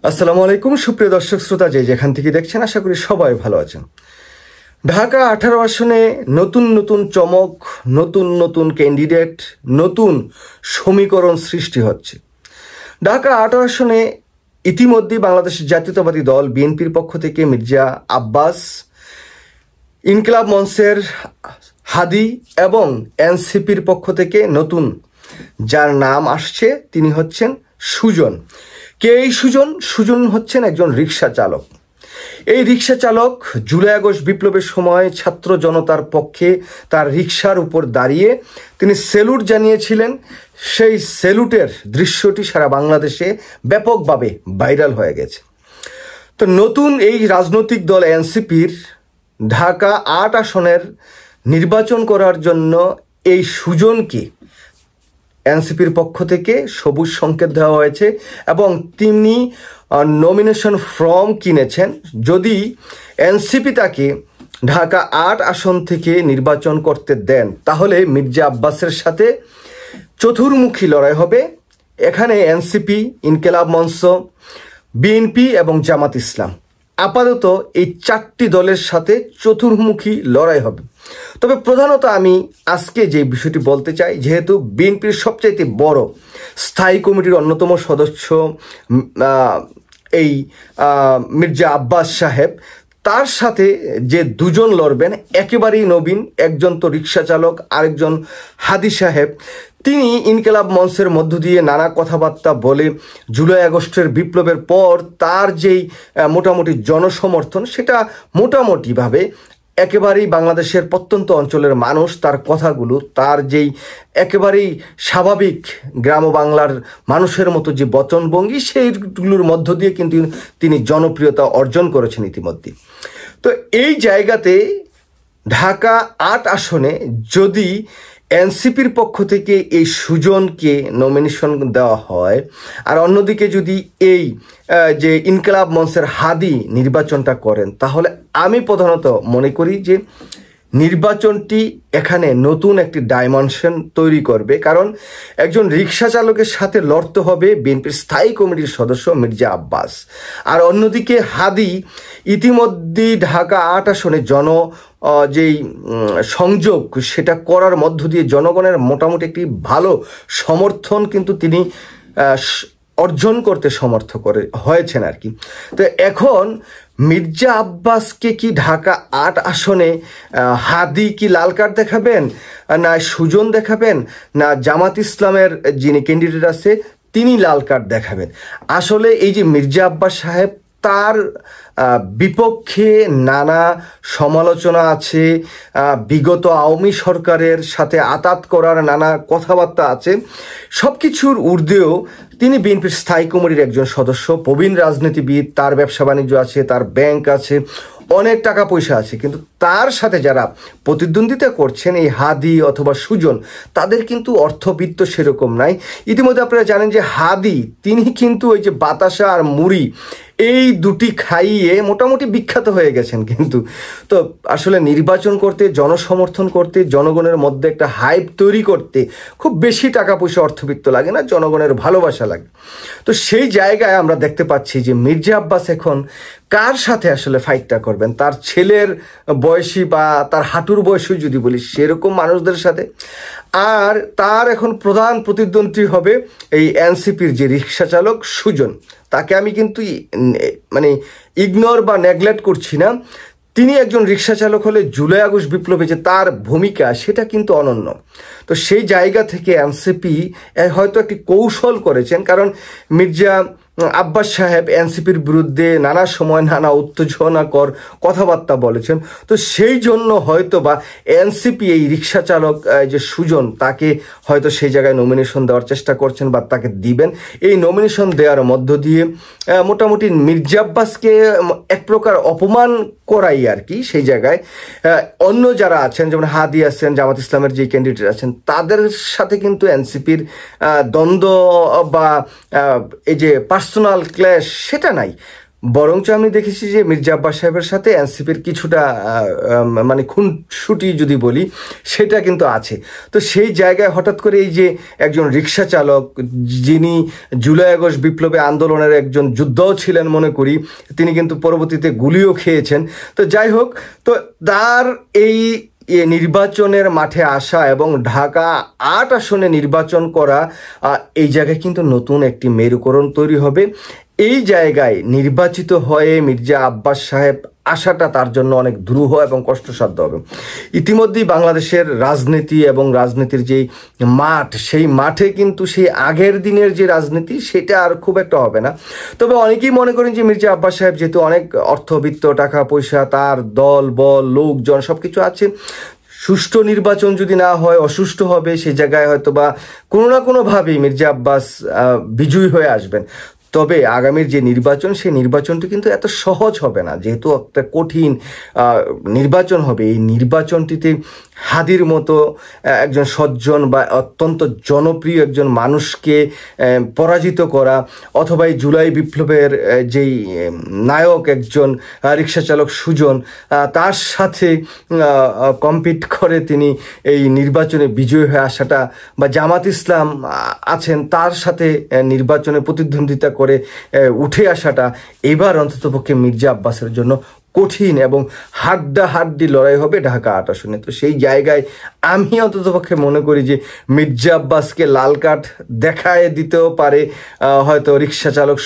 আসসালামু আলাইকুম সুপ্রিয় দর্শক শ্রোতা, যে যেখান থেকে দেখছেন আশা করি সবাই ভালো আছেন। ঢাকা 18 আসনে নতুন নতুন চমক, নতুন নতুন ক্যান্ডিডেট, নতুন সমীকরণ সৃষ্টি হচ্ছে। ঢাকা 18 আসনে ইতিমধ্যেই বাংলাদেশের জাতীয়তাবাদী দল বিএনপির পক্ষ থেকে মির্জা আব্বাস, ইনকিলাব মঞ্চের হাদি এবং এনসিপির পক্ষ থেকে নতুন যার নাম আসছে তিনি হচ্ছেন সুজন। কে এই সুজন? সুজন হচ্ছেন একজন রিক্সা চালক। এই রিক্সা চালক জুলাই আগস্ট বিপ্লবের সময় ছাত্র জনতার পক্ষে তার রিক্সার উপর দাঁড়িয়ে তিনি স্যালুট জানিয়েছিলেন। সেই স্যালুটের দৃশ্যটি সারা বাংলাদেশে ব্যাপকভাবে ভাইরাল হয়ে গেছে। তো নতুন এই রাজনৈতিক দল এনসিপির ঢাকা 8 আসনের নির্বাচন করার জন্য এই সুজনকে এনসিপির পক্ষ থেকে সবুজ সংকেত দেওয়া হয়েছে এবং তিনি নমিনেশন ফর্ম কিনেছেন। যদি এনসিপি তাকে ঢাকা 8 আসন থেকে নির্বাচন করতে দেন তাহলে মির্জা আব্বাসের সাথে চতুর্মুখী লড়াই হবে। এখানে এনসিপি, ইনকিলাব মঞ্চ, বিএনপি এবং জামাত ইসলাম, আপাতত এই 4টি দলের সাথে চতুর্মুখী লড়াই হবে। তবে প্রধানত আমি আজকে যে বিষয়টি বলতে চাই, যেহেতু বিএনপির সবচাইতে বড় স্থায়ী কমিটির অন্যতম সদস্য এই মির্জা আব্বাস সাহেব, তার সাথে যে দুজন লড়বেন একেবারেই নবীন, একজন তো রিক্সা চালক, আরেকজন হাদি সাহেব। তিনি ইনকিলাব মঞ্চের মধ্য দিয়ে নানা কথাবার্তা বলে জুলাই আগস্টের বিপ্লবের পর তার যেই মোটামুটি জনসমর্থন, সেটা মোটামুটিভাবে একেবারেই বাংলাদেশের প্রত্যন্ত অঞ্চলের মানুষ তার কথাগুলো, তার যেই একেবারেই স্বাভাবিক গ্রাম বাংলার মানুষের মতো যে বচনভঙ্গি, সেইগুলোর মধ্য দিয়ে কিন্তু তিনি জনপ্রিয়তা অর্জন করেছেন ইতিমধ্যে। তো এই জায়গাতে ঢাকা 8 আসনে যদি এনসিপির পক্ষ থেকে এই সুজনকে নমিনেশন দেওয়া হয়, আর অন্যদিকে যদি এই যে ইনকিলাব মঞ্চের হাদি নির্বাচনটা করেন, তাহলে আমি প্রধানত মনে করি যে নির্বাচনটি এখানে নতুন একটি ডাইমেনশন তৈরি করবে। কারণ একজন রিক্সা চালকের সাথে লড়তে হবে বিএনপির স্থায়ী কমিটির সদস্য মির্জা আব্বাস, আর অন্যদিকে হাদি ইতিমধ্যেই ঢাকা 8 আসনে যেই সংযোগ সেটা করার মধ্য দিয়ে জনগণের মোটামুটি একটি ভালো সমর্থন কিন্তু তিনি অর্জন করতে সমর্থ হয়েছেন আর কি। তো এখন মির্জা আব্বাসকে কি ঢাকা 8 আসনে হাদি কি লাল কার্ড দেখাবেন, না সুজন দেখাবেন, না জামাত ইসলামের যিনি ক্যান্ডিডেট আছে তিনি লাল কার্ড দেখাবেন? আসলে এই যে মির্জা আব্বাস সাহেব, তার বিপক্ষে নানা সমালোচনা আছে, বিগত আওয়ামী সরকারের সাথে আতাত করার নানা কথাবার্তা আছে। সব কিছুর ঊর্ধ্বেও তিনি বিএনপির স্থায়ী কমিটির একজন সদস্য, প্রবীণ রাজনীতিবিদ, তার ব্যবসা বাণিজ্য আছে, তার ব্যাংক আছে, অনেক টাকা পয়সা আছে। কিন্তু তার সাথে যারা প্রতিদ্বন্দ্বিতা করছেন এই হাদি অথবা সুজন, তাদের কিন্তু অর্থবিত্ত সেরকম নাই। ইতিমধ্যে আপনারা জানেন যে হাদি তিনি কিন্তু ওই যে বাতাসা আর মুড়ি এই দুটি খাইয়ে মোটামুটি বিখ্যাত হয়ে গেছেন। কিন্তু তো আসলে নির্বাচন করতে, জনসমর্থন করতে, জনগণের মধ্যে একটা হাইপ তৈরি করতে খুব বেশি টাকা পয়সা অর্থবিত্ত লাগে না, জনগণের ভালোবাসা লাগে। তো সেই জায়গায় আমরা দেখতে পাচ্ছি যে মির্জা আব্বাস এখন কার সাথে আসলে ফাইটটা করবেন, তার ছেলের বয়সী বা তার হাঁটুর বয়সী যদি বলি সেরকম মানুষদের সাথে। আর তার এখন প্রধান প্রতিদ্বন্দ্বী হবে এই এনসিপির যে রিক্সা চালক সুজন। তাকে আমি কিন্তু মানে ইগনোর বা নেগলেক্ট করছি না। তিনি একজন রিক্সা চালক হলে জুলাই আগস্ট বিপ্লবে যে তার ভূমিকা সেটা কিন্তু অনন্য। তো সেই জায়গা থেকে এনসিপি হয়তো একটি কৌশল করেছেন, কারণ মির্জা আব্বাস সাহেব এনসিপির বিরুদ্ধে নানা সময় নানা উত্তেজনাকর কথাবার্তা বলেছেন। তো সেই জন্য হয়তো বা এনসিপি এই রিক্সা চালক যে সুজন, তাকে হয়তো সেই জায়গায় নমিনেশন দেওয়ার চেষ্টা করছেন বা তাকে দিবেন। এই নমিনেশন দেওয়ার মধ্য দিয়ে মোটামুটি মির্জা আব্বাসকে এক প্রকার অপমান করাই আর কি। সেই জায়গায় অন্য যারা আছেন, যেমন হাদি আছেন, জামাত ইসলামের যে ক্যান্ডিডেট আছেন, তাদের সাথে কিন্তু এনসিপির দ্বন্দ্ব বা এই যে পার্সোনাল ক্ল্যাশ সেটা নাই। বরঞ্চ আমি দেখেছি যে মির্জা আব্বাস সাহেবের সাথে এনসিপির কিছুটা মানে খুনসুটি যদি বলি সেটা কিন্তু আছে। তো সেই জায়গায় হঠাৎ করে এই যে একজন রিক্সা চালক, যিনি জুলাই আগস্ট বিপ্লবী আন্দোলনের একজন যোদ্ধাও ছিলেন মনে করি, তিনি কিন্তু পরবর্তীতে গুলিও খেয়েছেন। তো যাই হোক, তো তার এই নির্বাচনের মাঠে আসা এবং ঢাকা ৮ আসনে নির্বাচন করা, এই জায়গায় কিন্তু নতুন একটি মেরুকরণ তৈরি হবে। এই জায়গায় নির্বাচিত হয়ে মির্জা আব্বাস সাহেব আসাটা তার জন্য অনেক দুরূহ এবং কষ্টসাধ্য হবে। ইতিমধ্যেই বাংলাদেশের রাজনীতি এবং রাজনীতির যেই মাঠ, সেই মাঠে কিন্তু সেই আগের দিনের যে রাজনীতি সেটা আর খুব একটা হবে না। তবে অনেকেই মনে করেন যে মির্জা আব্বাস সাহেব যেহেতু অনেক অর্থবিত্ত, টাকা পয়সা, তার দল বল লোকজন সব কিছু আছে, সুষ্ঠু নির্বাচন যদি না হয় অসুষ্ঠু হবে, সেই জায়গায় হয়তো বা কোনো না কোনোভাবেই মির্জা আব্বাস বিজয়ী হয়ে আসবেন। তবে আগামীর যে নির্বাচন, সেই নির্বাচনটি কিন্তু এত সহজ হবে না, যেহেতু একটা কঠিন নির্বাচন হবে। এই নির্বাচনটিতে হাদির মতো একজন সজ্জন বা অত্যন্ত জনপ্রিয় একজন মানুষকে পরাজিত করা, অথবা এই জুলাই বিপ্লবের যেই নায়ক একজন রিক্সা চালক সুজন, তার সাথে কম্পিট করে তিনি এই নির্বাচনে বিজয়ী হয়ে আসাটা, বা জামাত ইসলাম আছেন তার সাথে নির্বাচনে প্রতিদ্বন্দ্বিতা করে উঠে আসাটা এবার অন্ততপক্ষে মির্জা আব্বাসের জন্য কঠিন এবং হাড্ডাহাড্ডি লড়াই হবে ঢাকা ৮ আসনে। তো সেই জায়গায় আমি অন্ততপক্ষে মনে করি যে মির্জা আব্বাসকে লাল কার্ড দেখায় দিতেও পারে হয়তো রিক্সা চালক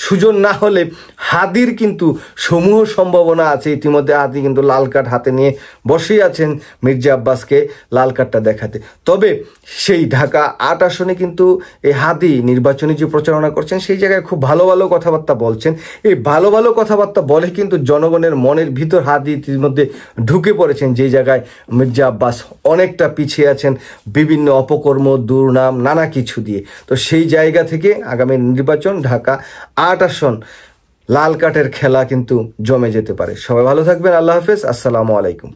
সুজন না হলে হাদির কিন্তু সমূহ সম্ভাবনা আছে। ইতিমধ্যে হাদি কিন্তু লাল কার্ড হাতে নিয়ে বসেই আছেন মির্জা আব্বাসকে লাল কার্ডটা দেখাতে। তবে সেই ঢাকা ৮ আসনে কিন্তু এই হাদি নির্বাচনী যে প্রচারণা করছেন সেই জায়গায় খুব ভালো ভালো কথাবার্তা বলছেন। এই ভালো ভালো কথাবার্তা বলে কিন্তু জনগণের মনের ভিতর হাদি ইতিমধ্যে ঢুকে পড়েছেন, যে জায়গায় মির্জা আব্বাস অনেকটা পিছিয়ে আছেন বিভিন্ন অপকর্ম, দুর্নাম, নানা কিছু দিয়ে। তো সেই জায়গা থেকে আগামী নির্বাচন ঢাকা ৮ আসন লাল কার্ডের খেলা কিন্তু জমে যেতে পারে। সবাই ভালো থাকবেন। আল্লাহ হাফেজ। আসসালামু আলাইকুম।